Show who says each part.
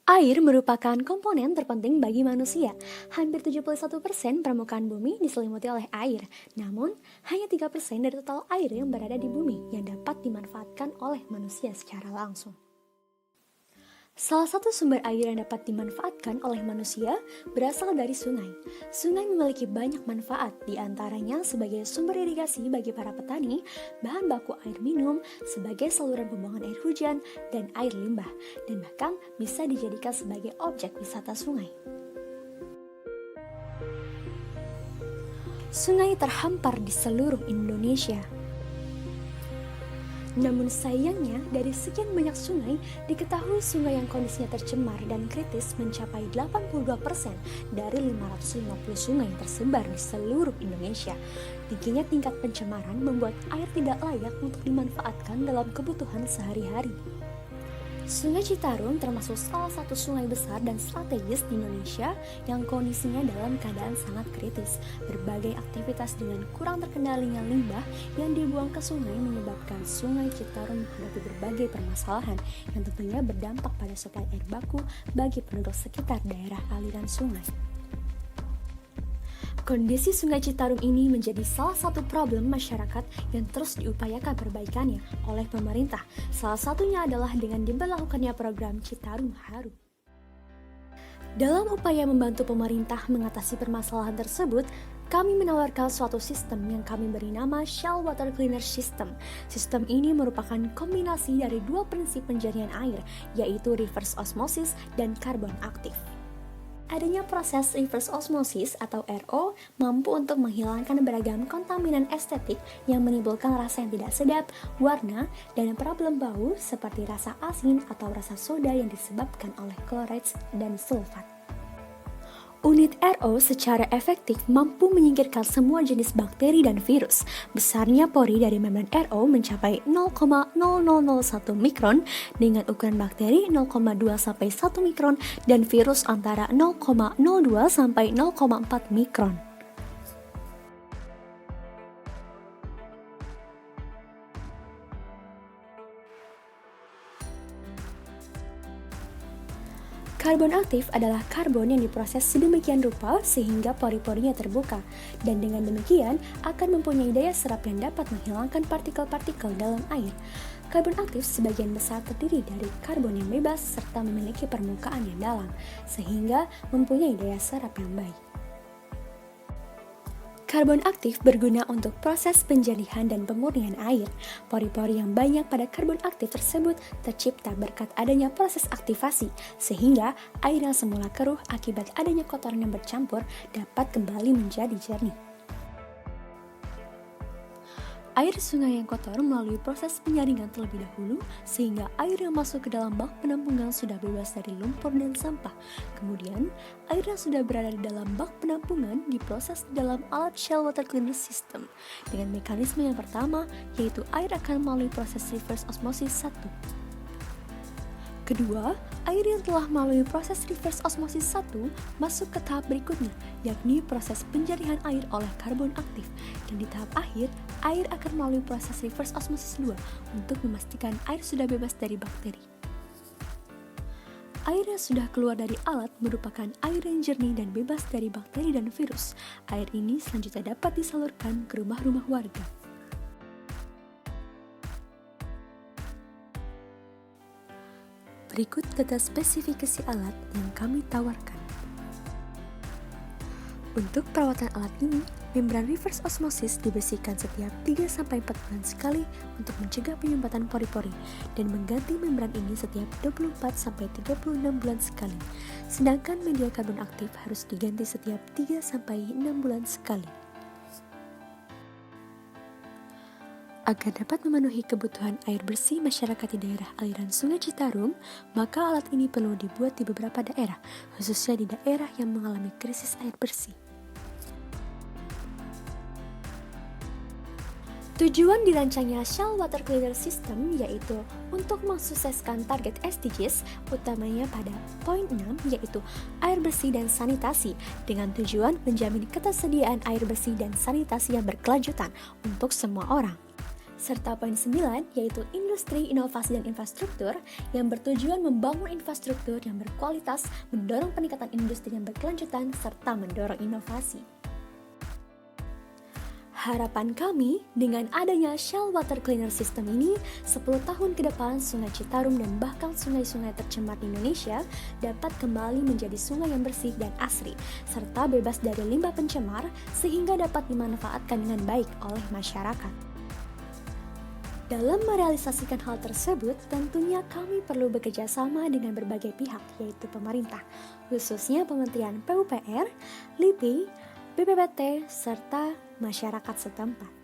Speaker 1: Air merupakan komponen terpenting bagi manusia. Hampir 71% permukaan bumi diselimuti oleh air. Namun, hanya 3% dari total air yang berada di bumi yang dapat dimanfaatkan oleh manusia secara langsung. Salah satu sumber air yang dapat dimanfaatkan oleh manusia berasal dari sungai. Sungai memiliki banyak manfaat, di antaranya sebagai sumber irigasi bagi para petani, bahan baku air minum, sebagai saluran pembuangan air hujan, dan air limbah, dan bahkan bisa dijadikan sebagai objek wisata sungai. Sungai terhampar di seluruh Indonesia. Namun sayangnya, dari sekian banyak sungai, diketahui sungai yang kondisinya tercemar dan kritis mencapai 82% dari 550 sungai yang tersebar di seluruh Indonesia. Tingginya tingkat pencemaran membuat air tidak layak untuk dimanfaatkan dalam kebutuhan sehari-hari. Sungai Citarum termasuk salah satu sungai besar dan strategis di Indonesia yang kondisinya dalam keadaan sangat kritis. Berbagai aktivitas dengan kurang terkendalinya limbah yang dibuang ke sungai menyebabkan Sungai Citarum menghadapi berbagai permasalahan yang tentunya berdampak pada suplai air baku bagi penduduk sekitar daerah aliran sungai. Kondisi Sungai Citarum ini menjadi salah satu problem masyarakat yang terus diupayakan perbaikannya oleh pemerintah. Salah satunya adalah dengan diberlakukannya program Citarum Harum. Dalam upaya membantu pemerintah mengatasi permasalahan tersebut, kami menawarkan suatu sistem yang kami beri nama Shell Water Cleaner System. Sistem ini merupakan kombinasi dari dua prinsip penjaringan air, yaitu reverse osmosis dan karbon aktif. Adanya proses reverse osmosis atau RO mampu untuk menghilangkan beragam kontaminan estetik yang menimbulkan rasa yang tidak sedap, warna, dan problem bau seperti rasa asin atau rasa soda yang disebabkan oleh chlorides dan sulfat. Unit RO secara efektif mampu menyingkirkan semua jenis bakteri dan virus. Besarnya pori dari membran RO mencapai 0,0001 mikron dengan ukuran bakteri 0,2 sampai 1 mikron dan virus antara 0,02 sampai 0,4 mikron. Karbon aktif adalah karbon yang diproses sedemikian rupa sehingga pori-porinya terbuka, dan dengan demikian akan mempunyai daya serap yang dapat menghilangkan partikel-partikel dalam air. Karbon aktif sebagian besar terdiri dari karbon yang bebas serta memiliki permukaan yang dalam, sehingga mempunyai daya serap yang baik. Karbon aktif berguna untuk proses penjadihan dan pemurnian air. Pori-pori yang banyak pada karbon aktif tersebut tercipta berkat adanya proses aktivasi, sehingga air yang semula keruh akibat adanya kotoran yang bercampur dapat kembali menjadi jernih. Air sungai yang kotor melalui proses penyaringan terlebih dahulu, sehingga air yang masuk ke dalam bak penampungan sudah bebas dari lumpur dan sampah. Kemudian, air yang sudah berada di dalam bak penampungan diproses di dalam alat Shell Water Cleaner System dengan mekanisme yang pertama, yaitu air akan melalui proses reverse osmosis 1. Kedua, air yang telah melalui proses reverse osmosis 1 masuk ke tahap berikutnya, yakni proses penjarihan air oleh karbon aktif. Dan di tahap akhir, air akan melalui proses reverse osmosis 2 untuk memastikan air sudah bebas dari bakteri. Air yang sudah keluar dari alat merupakan air yang jernih dan bebas dari bakteri dan virus. Air ini selanjutnya dapat disalurkan ke rumah-rumah warga. Berikut data spesifikasi alat yang kami tawarkan. Untuk perawatan alat ini, membran reverse osmosis dibersihkan setiap 3-4 bulan sekali untuk mencegah penyumbatan pori-pori dan mengganti membran ini setiap 24-36 bulan sekali. Sedangkan media karbon aktif harus diganti setiap 3-6 bulan sekali. Agar dapat memenuhi kebutuhan air bersih masyarakat di daerah aliran Sungai Citarum, maka alat ini perlu dibuat di beberapa daerah, khususnya di daerah yang mengalami krisis air bersih. Tujuan dirancangnya Shell Water Cleaner System yaitu untuk mensukseskan target SDGs, utamanya pada poin 6 yaitu air bersih dan sanitasi, dengan tujuan menjamin ketersediaan air bersih dan sanitasi yang berkelanjutan untuk semua orang. Serta poin 9 yaitu industri, inovasi, dan infrastruktur yang bertujuan membangun infrastruktur yang berkualitas, mendorong peningkatan industri yang berkelanjutan, serta mendorong inovasi. Harapan kami dengan adanya Shell Water Cleaner System ini, 10 tahun ke depan Sungai Citarum dan bahkan sungai-sungai tercemar di Indonesia dapat kembali menjadi sungai yang bersih dan asri, serta bebas dari limbah pencemar sehingga dapat dimanfaatkan dengan baik oleh masyarakat. Dalam merealisasikan hal tersebut, tentunya kami perlu bekerja sama dengan berbagai pihak, yaitu pemerintah, khususnya Kementerian PUPR, LIPI, BPPT, serta masyarakat setempat.